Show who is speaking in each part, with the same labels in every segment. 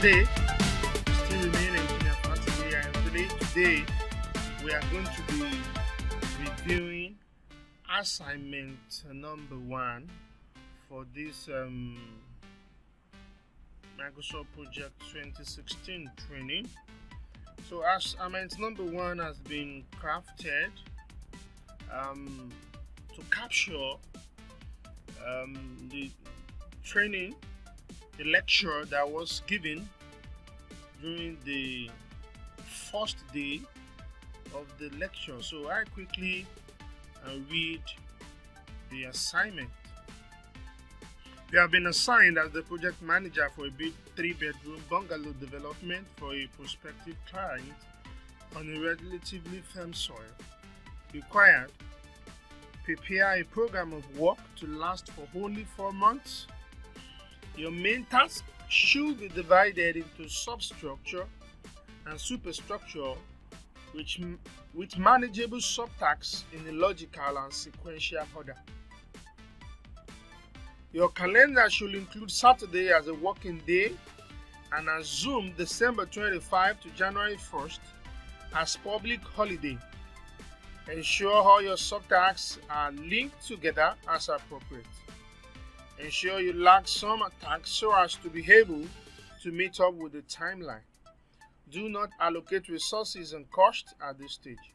Speaker 1: today, still remain engineer for today, and today we are going to be reviewing assignment number 1 for this Microsoft Project 2016 training. So assignment number 1 has been crafted to capture the training, the lecture that was given during the first day of the lecture. So I quickly read the assignment. You have been assigned as the project manager for a big 3-bedroom bungalow development for a prospective client on a relatively firm soil. Required: prepare a program of work to last for only 4 months. Your main task should be divided into substructure and superstructure with manageable subtasks in a logical and sequential order. Your calendar should include Saturday as a working day and assume December 25 to January 1st as public holiday. Ensure all your subtasks are linked together as appropriate. Ensure you lag some tasks so as to be able to meet up with the timeline. Do not allocate resources and costs at this stage.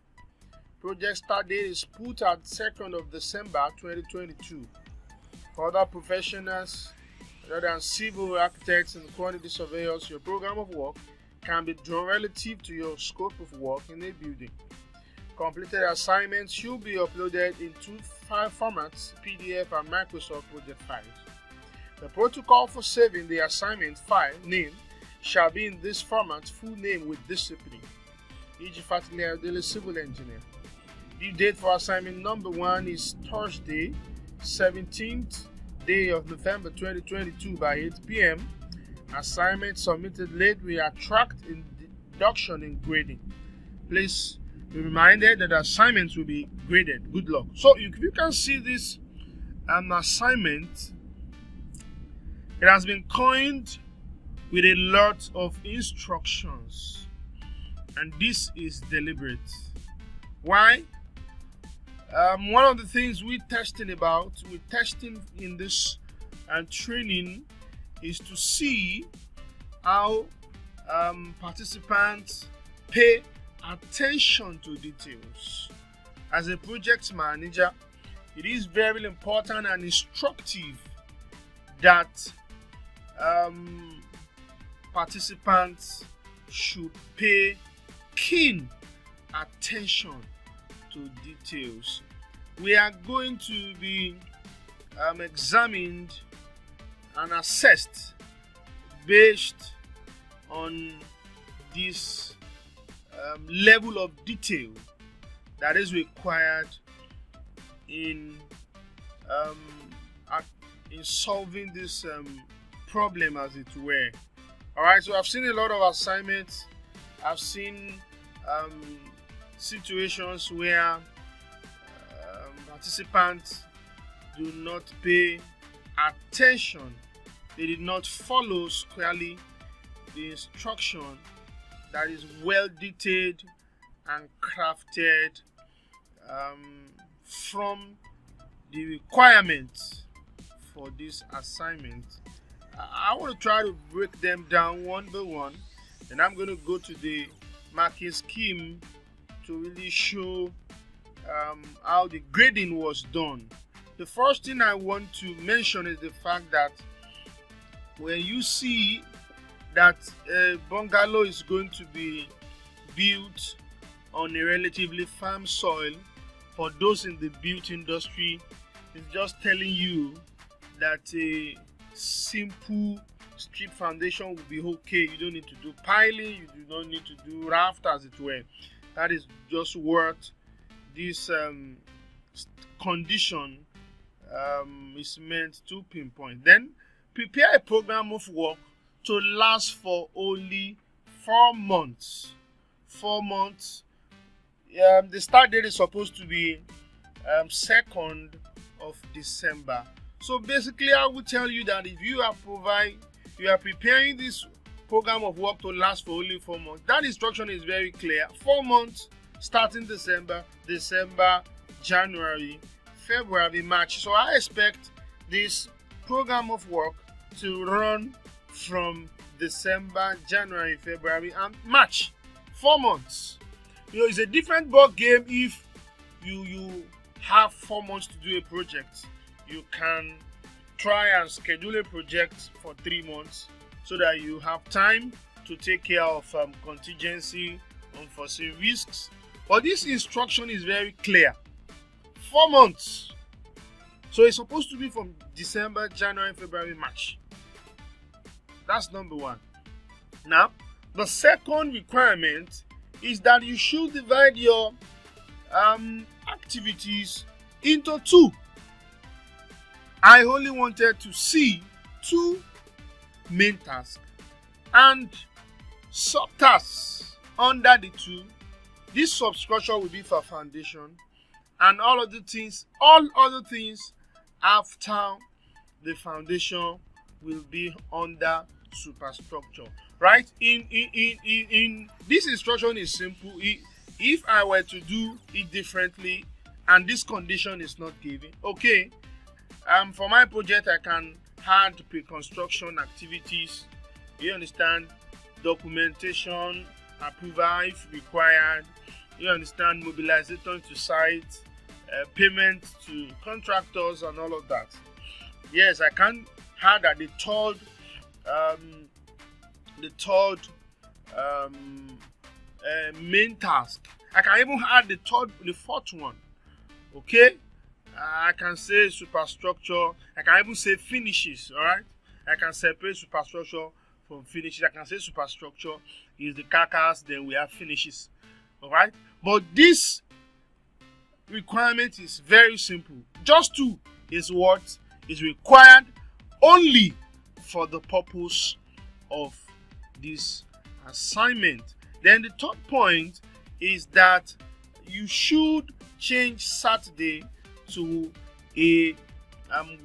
Speaker 1: Project start date is put at 2nd of December 2022. For other professionals other than civil architects and quantity surveyors, your program of work can be drawn relative to your scope of work in a building. Completed assignments should be uploaded in 2 file formats, PDF and Microsoft Project files. The protocol for saving the assignment file name shall be in this format: full name with discipline, e.g. facilitator, civil engineer. Due date for assignment number 1 is Thursday, 17th day of November 2022 by 8 p.m. Assignment submitted late will attract deduction in grading. Please be reminded that assignments will be graded. Good luck. So if you can see this assignment, it has been coined with a lot of instructions, and this is deliberate. Why? One of the things we're testing in this training is to see how participants pay attention to details. As a project manager, it is very important and instructive that participants should pay keen attention to details. We are going to be examined and assessed based on this level of detail that is required in solving this problem, as it were. Alright, so I've seen a lot of assignments. I've seen situations where participants do not pay attention. They did not follow squarely the instruction that is well detailed and crafted from the requirements for this assignment. I want to try to break them down one by one, and I'm going to go to the marking scheme to really show how the grading was done. The first thing I want to mention is the fact that when you see that a bungalow is going to be built on a relatively firm soil, for those in the built industry, it's just telling you that a simple strip foundation will be okay. You don't need to do piling, you do not need to do raft, as it were. That is just what this condition is meant to pinpoint. Then prepare a program of work to last for only 4 months. 4 months. The start date is supposed to be 2nd of December. So basically, I will tell you that if you are preparing this program of work to last for only 4 months. That instruction is very clear. 4 months starting December, January, February, March. So I expect this program of work to run from December, January, February, and March. 4 months. It's a different ball game if you have 4 months to do a project. You can try and schedule a project for 3 months so that you have time to take care of contingency, unforeseen risks. But this instruction is very clear. 4 months. So it's supposed to be from December, January, February, March. That's number one. Now, the second requirement is that you should divide your activities into 2. I only wanted to see 2 main tasks and subtasks under the 2. This substructure will be for foundation, and all other things after the foundation will be under superstructure. Right? In this instruction is simple. If I were to do it differently and this condition is not given, okay, for my project I can add pre-construction activities, you understand, documentation, approval if required, you understand, mobilization to site, payment to contractors and all of that. Yes, I can add at the third main task. I can even add the fourth one. Okay, I can say superstructure. I can even say finishes. All right, I can separate superstructure from finishes. I can say superstructure is the carcass, then we have finishes. All right, but this requirement is very simple. Just 2 is what is required only for the purpose of this assignment. Then the third point is that you should change Saturday to a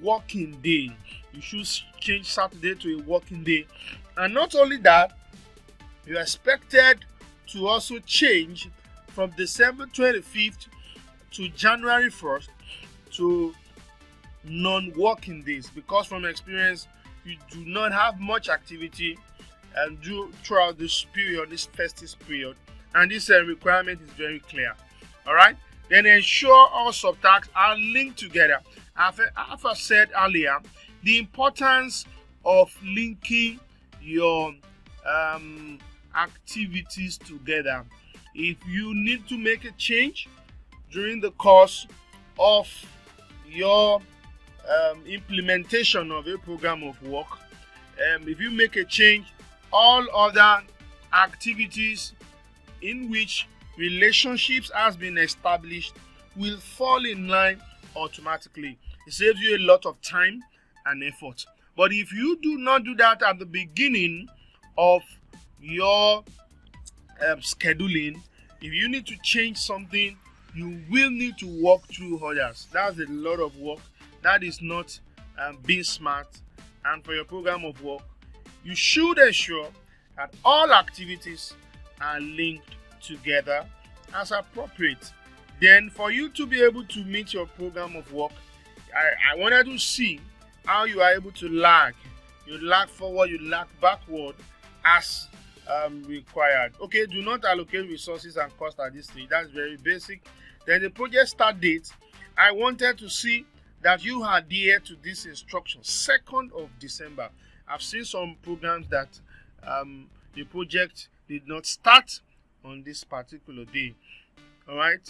Speaker 1: working day. You should change Saturday to a working day. And not only that, you are expected to also change from December 25th to January 1st to non-working days, because from experience you do not have much activity and do throughout this period, this festive period, and this requirement is very clear. All right, then ensure all subtasks are linked together. As I said earlier, the importance of linking your activities together. If you need to make a change during the course of your implementation of a program of work, if you make a change, all other activities in which relationships has been established will fall in line automatically. It saves you a lot of time and effort. But if you do not do that at the beginning of your scheduling, if you need to change something, you will need to walk through others. That's a lot of work. That is not being smart. And for your program of work, you should ensure that all activities are linked together as appropriate. Then for you to be able to meet your program of work, I wanted to see how you are able to lag. You lag forward, you lag backward as required. Okay, do not allocate resources and cost at this stage. That's very basic. Then the project start date, I wanted to see that you adhere to this instruction, 2nd of December. I've seen some programs that the project did not start on this particular day. All right.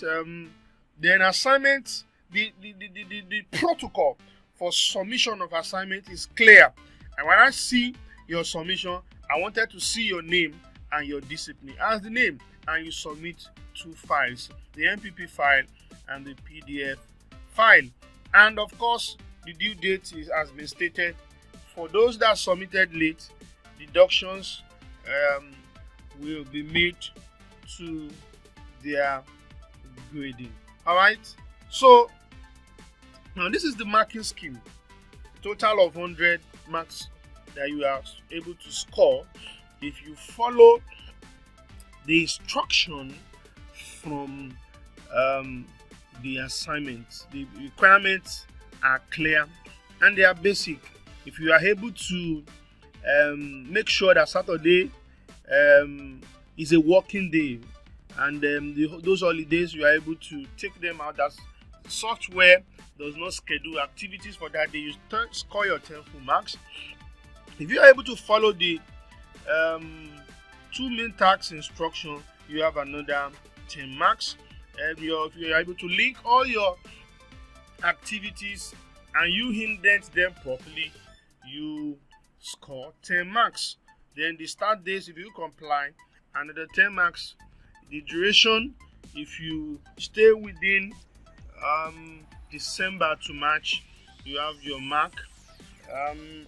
Speaker 1: Then assignment, the protocol for submission of assignment is clear. And when I see your submission, I wanted to see your name and your discipline as the name, and you submit 2 files, the MPP file and the PDF file. And of course, the due date has been stated. For those that submitted late, deductions will be made to their grading. All right. So now this is the marking scheme. A total of 100 marks that you are able to score if you follow the instruction from the assignment. The requirements are clear and they are basic. If you are able to make sure that Saturday is a working day, and those holidays you are able to take them out, that software does not schedule activities for that day, you score your 10 full marks. If you are able to follow the 2 main tasks instruction, you have another 10 marks. If you are able to link all your activities and you indent them properly, you score 10 marks. Then the start days, if you comply, another 10 marks. The duration, if you stay within December to March, you have your mark.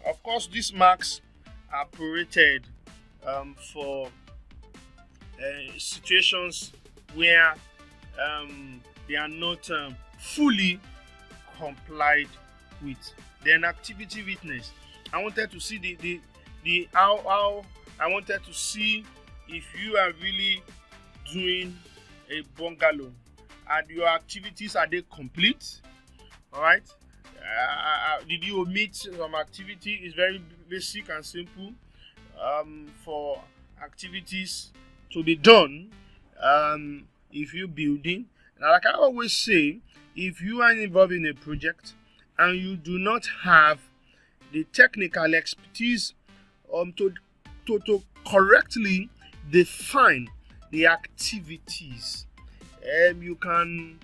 Speaker 1: Of course, these marks are prorated for situations where they are not fully complied with. Then activity witness. I wanted to see the how I wanted to see if you are really doing a bungalow. Are your activities, are they complete? All right. Did you omit some activity? It's very basic and simple. For activities to be done, if you're building, like I always say, if you are involved in a project and you do not have the technical expertise to correctly define the activities, you can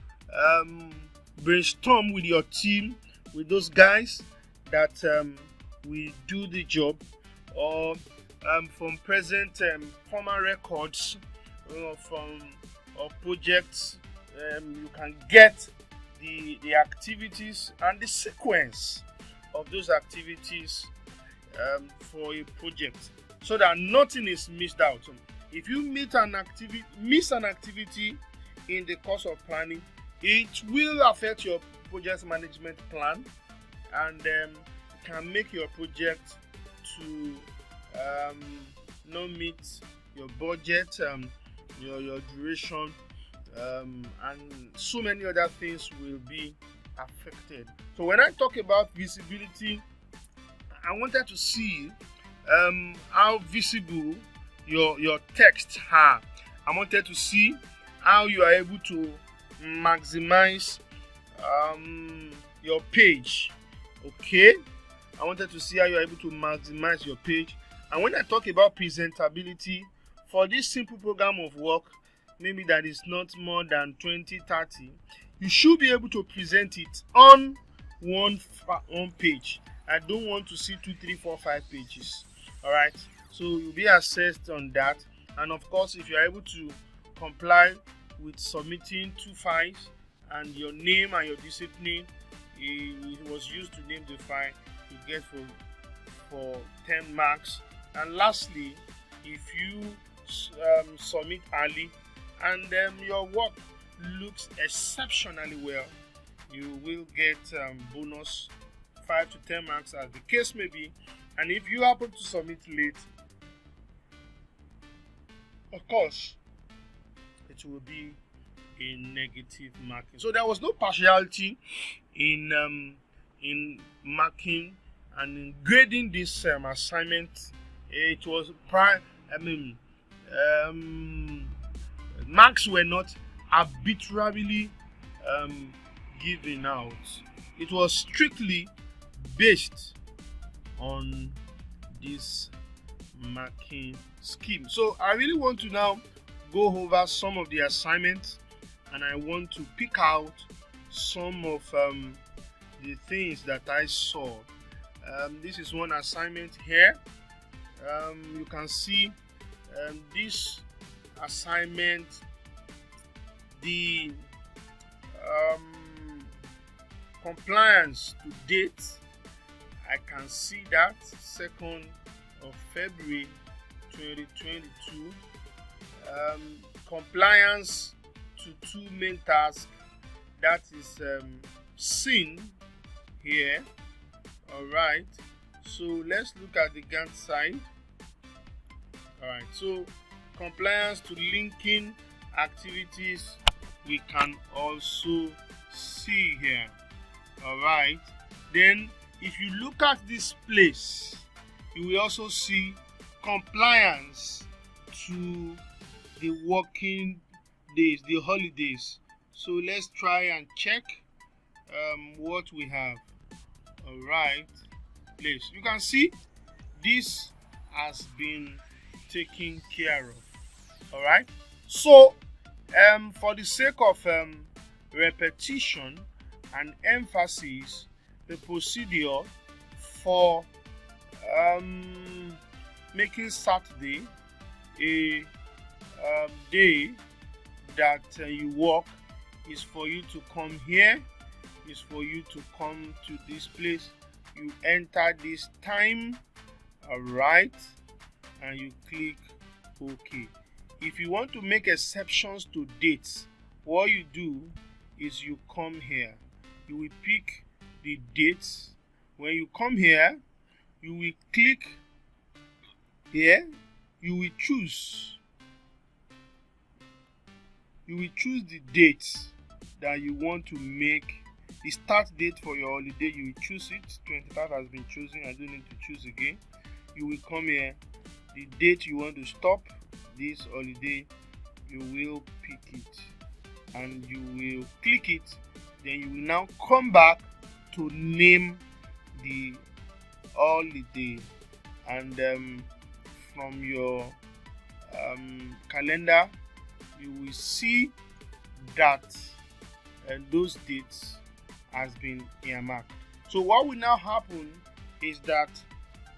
Speaker 1: brainstorm with your team, with those guys that will do the job, or from present former records from projects, you can get the activities and the sequence of those activities for a project, so that nothing is missed out. If you miss an activity in the course of planning, it will affect your project management plan and can make your project to not meet your budget, your duration, and so many other things will be affected. So when I talk about visibility, I wanted to see how visible your texts are. I wanted to see how you are able to maximize your page. Okay, I wanted to see how you are able to maximize your page. And when I talk about presentability, for this simple program of work, maybe that is not more than 20-30, you should be able to present it on one page. I don't want to see 2, 3, 4, 5 pages. All right, so you'll be assessed on that. And of course, if you are able to comply with submitting 2 files and your name and your discipline, it was used to name the file, you get for 10 marks. And lastly, if you submit early and your work looks exceptionally well, you will get bonus 5 to 10 marks as the case may be. And if you happen to submit late, of course, it will be a negative marking. So there was no partiality in marking and in grading this assignment. It was marks were not arbitrarily given out. It was strictly based on this marking scheme. So I really want to now go over some of the assignments, and I want to pick out some of the things that I saw. This is one assignment here. You can see this assignment, the compliance to date, I can see that 2nd of February 2022. Compliance to 2 main tasks, that is seen here. All right, so let's look at the Gantt side. Alright, so compliance to linking activities we can also see here. Alright, then if you look at this place, you will also see compliance to the working days, the holidays. So let's try and check what we have. Alright, place. You can see this has been taken care of. Alright, so for the sake of repetition and emphasis, the procedure for making Saturday a day that you work is for you to come here, is for you to come to this place. You enter this time, alright, and you click OK. If you want to make exceptions to dates, what you do is you come here. You will pick the dates. When you come here, you will click here. You will choose the dates that you want to make. The start date for your holiday, you will choose it. 25 has been chosen. I don't need to choose again. You will come here. The date you want to stop this holiday, you will pick it and you will click it. Then you will now come back to name the holiday, and from your calendar you will see that those dates has been earmarked. So what will now happen is that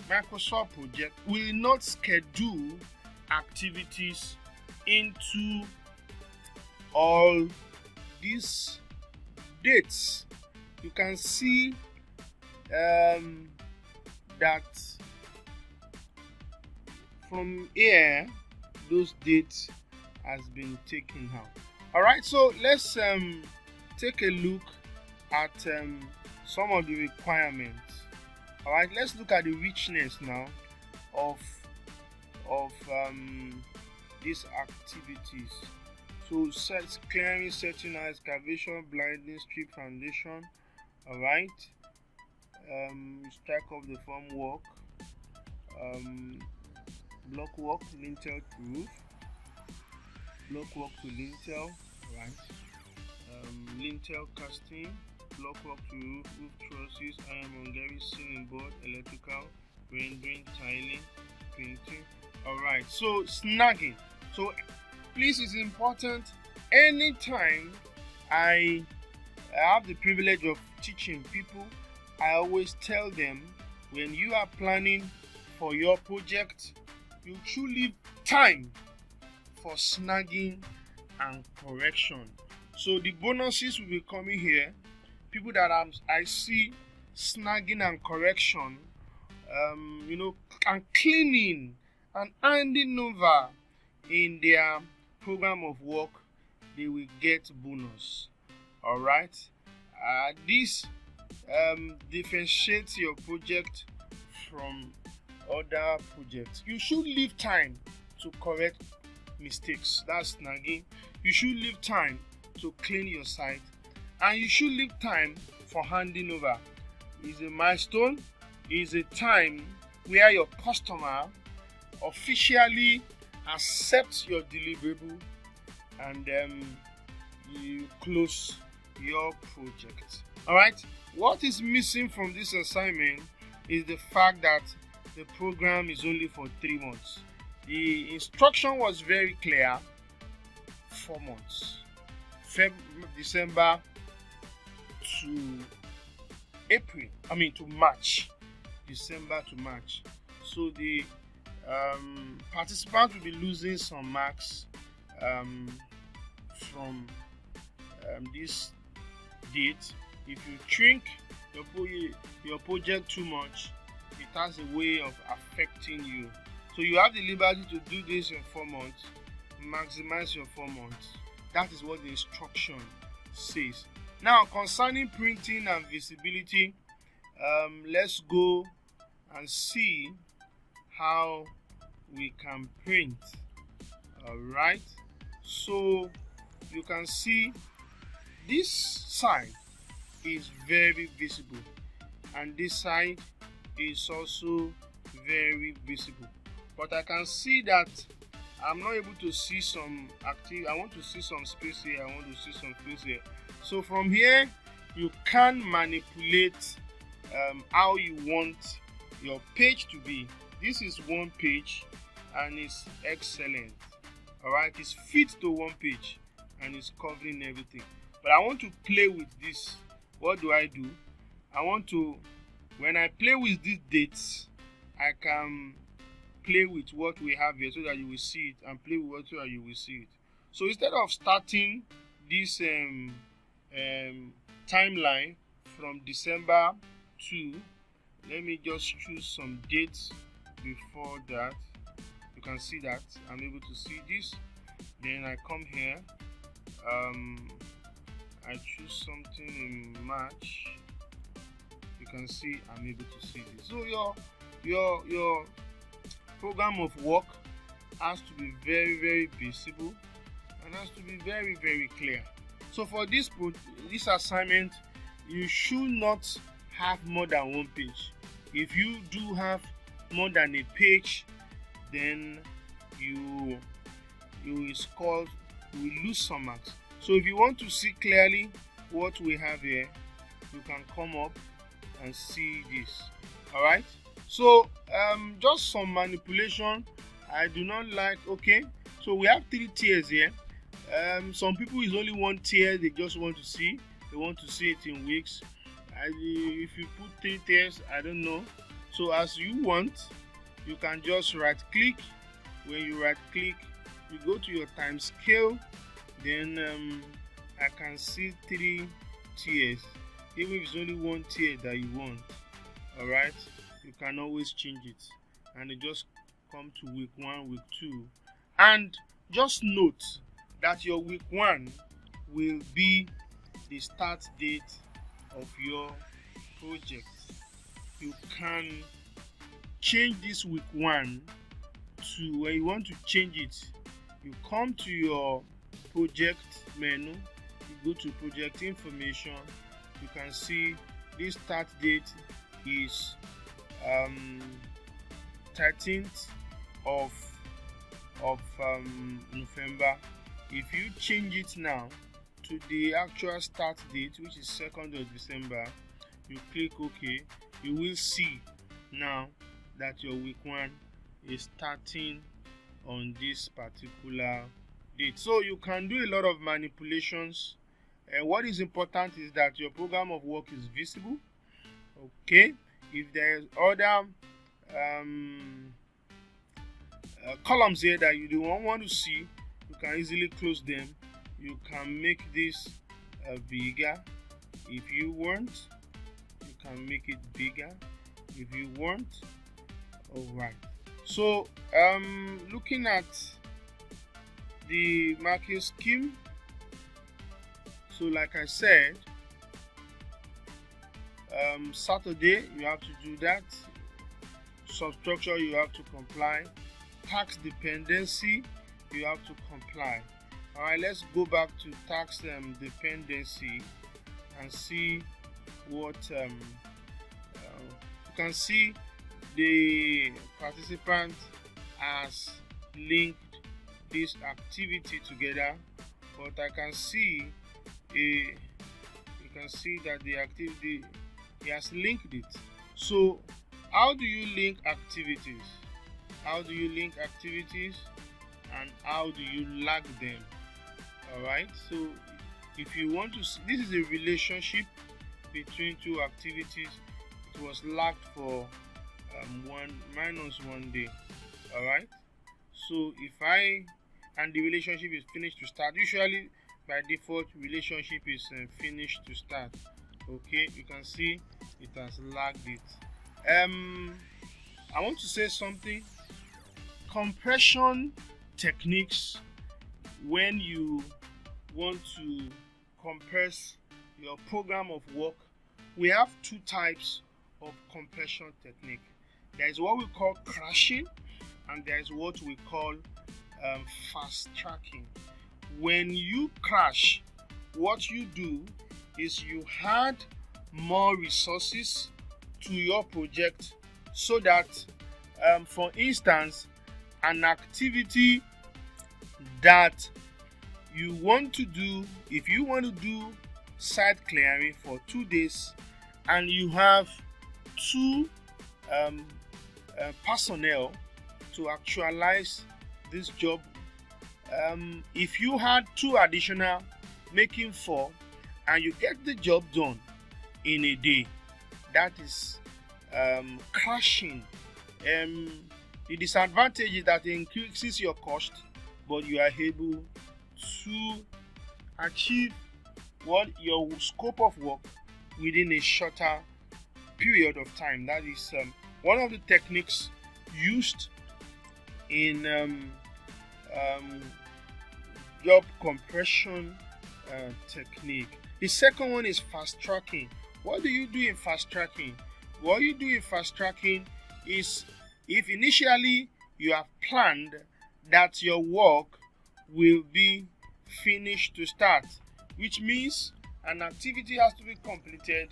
Speaker 1: Microsoft Project will not schedule activities into all these dates. You can see that from here those dates has been taken out. Alright, so let's take a look at some of the requirements. Alright, let's look at the richness now of these activities. So clearing, setting, excavation, blinding, strip foundation. Alright, strike off the form work, block work, lintel to roof, block work to lintel, right? Lintel casting, block work to roof, roof trusses, ironmongery, ceiling board, electrical, rendering, tiling, painting. Alright, so snagging. So please, it's important. Anytime I have the privilege of teaching people, I always tell them, when you are planning for your project, you should leave time for snagging and correction. So the bonuses will be coming here. People that I see snagging and correction, and cleaning and handing over in their program of work, they will get bonus. Alright, this differentiates your project from other projects. You should leave time to correct mistakes. That's snagging. You should leave time to clean your site, and you should leave time for handing over. It's a milestone. It's a time where your customer officially accepts your deliverable, and you close your project. Alright, what is missing from this assignment is the fact that the program is only for 3 months. The instruction was very clear. 4 months, December to April, to March, December to March. So the participants will be losing some marks from this date. If you shrink your project too much, it has a way of affecting you. So you have the liberty to do this in 4 months. Maximize your 4 months. That is what the instruction says. Now, concerning printing and visibility, let's go and see how we can print. All right, so you can see this side is very visible and this side is also very visible, but I can see that I'm not able to see some active. I want to see some space here, I want to see some space here. So from here you can manipulate how you want your page to be. This is one page and it's excellent. All right, it's fit to one page and it's covering everything, but I want to play with this. What do? I want to, when I play with these dates, I can play with what we have here so that you will see it, and play with what so that you will see it. So instead of starting this timeline from December to, let me just choose some dates before that. You can see that I'm able to see this. Then I come here, I choose something in March. You can see I'm able to see this. So your program of work has to be very visible and has to be very clear. So for this assignment, you should not have more than one page. If you do have more than a page, then you will lose some marks. So if you want to see clearly what we have here, you can come up and see this. All right, so just some manipulation. I do not like. Okay, so we have 3 tiers here. Some people is only 1 tier. They just want to see. They want to see it in weeks. If you put 3 tiers, I don't know. So as you want, you can just right click. When you right click, you go to your time scale. Then I can see 3 tiers. Even if it's only 1 tier that you want, all right, you can always change it, and it just come to week 1, week 2, and just note that your week 1 will be the start date of your project. You can change this week 1 to, when you want to change it, you come to your project menu, you go to project information. You can see this start date is 13th of November. If you change it now to the actual start date, which is 2nd of December, you click OK, you will see now that your week 1 is starting on this particular date. So you can do a lot of manipulations, and what is important is that your program of work is visible. Okay, if there's other columns here that you don't want to see, you can easily close them. You can make this bigger if you want. You can make it bigger if you want. All right, so looking at the marking scheme, so like I said, Saturday you have to do that. Substructure you have to comply. Tax dependency you have to comply. All right, let's go back to tax dependency and see what you can see. The participant has linked this activity together, but I can see you can see that the activity, he has linked it. So how do you link activities? How do you link activities and how do you lag them? All right, so if you want to see, this is a relationship between 2 activities. It was lagged for -1 day. All right, so if and the relationship is finished to start. Usually by default relationship is finished to start. Okay, you can see it has lagged it. I want to say something. Compression techniques, when you want to compress your program of work, we have 2 types of compression technique. There is what we call crashing and there is what we call fast tracking. When you crash, what you do is you add more resources to your project, so that for instance, an activity that you want to do, if you want to do site clearing for 2 days and you have 2 personnel to actualize this job, if you had 2 additional, making 4, and you get the job done in a day, that is crashing. The disadvantage is that it increases your cost, but you are able to achieve what your scope of work within a shorter period of time. That is one of the techniques used in job compression technique. The second one is fast tracking. What do you do in fast tracking? What you do in fast tracking is, if initially you have planned that your work will be finished to start, which means an activity has to be completed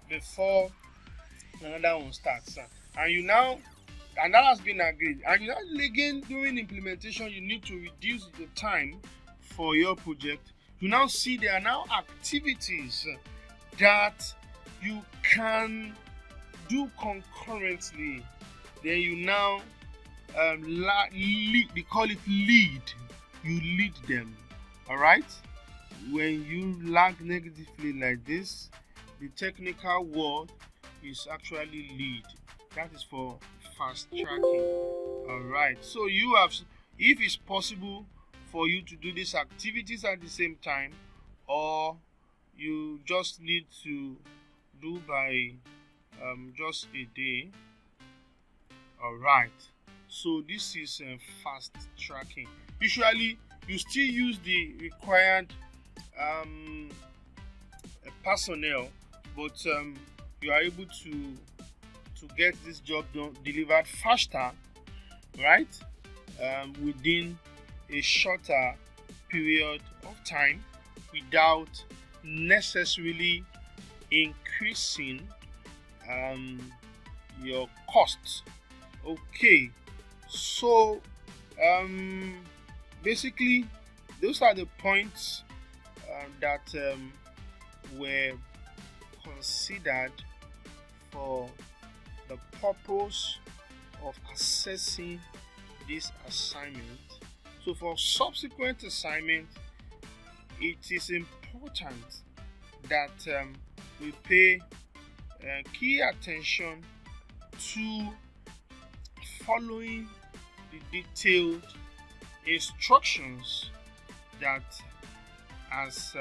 Speaker 1: before another one starts, and that has been agreed, and you now again during implementation you need to reduce the time for your project. You now see there are now activities that you can do concurrently. Then you now lead, they call it lead. You lead them. Alright? When you lag negatively like this, the technical word is actually lead. That is for fast tracking. Alright, so you have, if it's possible for you to do these activities at the same time, or you just need to do by just a day. Alright, so this is fast tracking. Usually you still use the required personnel, but you are able to get this job delivered faster, right? Within a shorter period of time, without necessarily increasing your costs. Okay, so basically those are the points that were considered for the purpose of assessing this assignment. So for subsequent assignment, it is important that we pay key attention to following the detailed instructions that has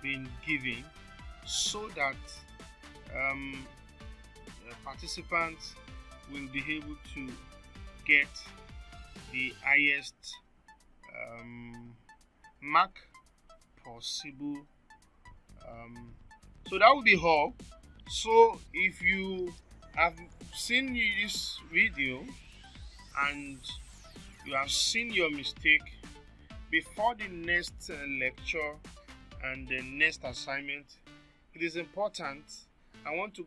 Speaker 1: been given, so that participants will be able to get the highest mark possible. So that will be all. So if you have seen this video and you have seen your mistake, before the next lecture and the next assignment, it is important, I want to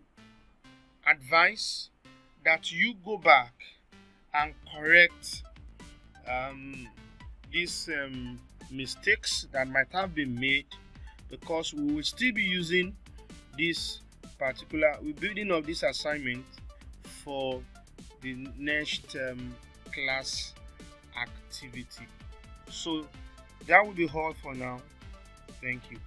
Speaker 1: advise that you go back and correct these mistakes that might have been made, because we will still be using this we're building up this assignment for the next class activity. So that will be all for now. Thank you.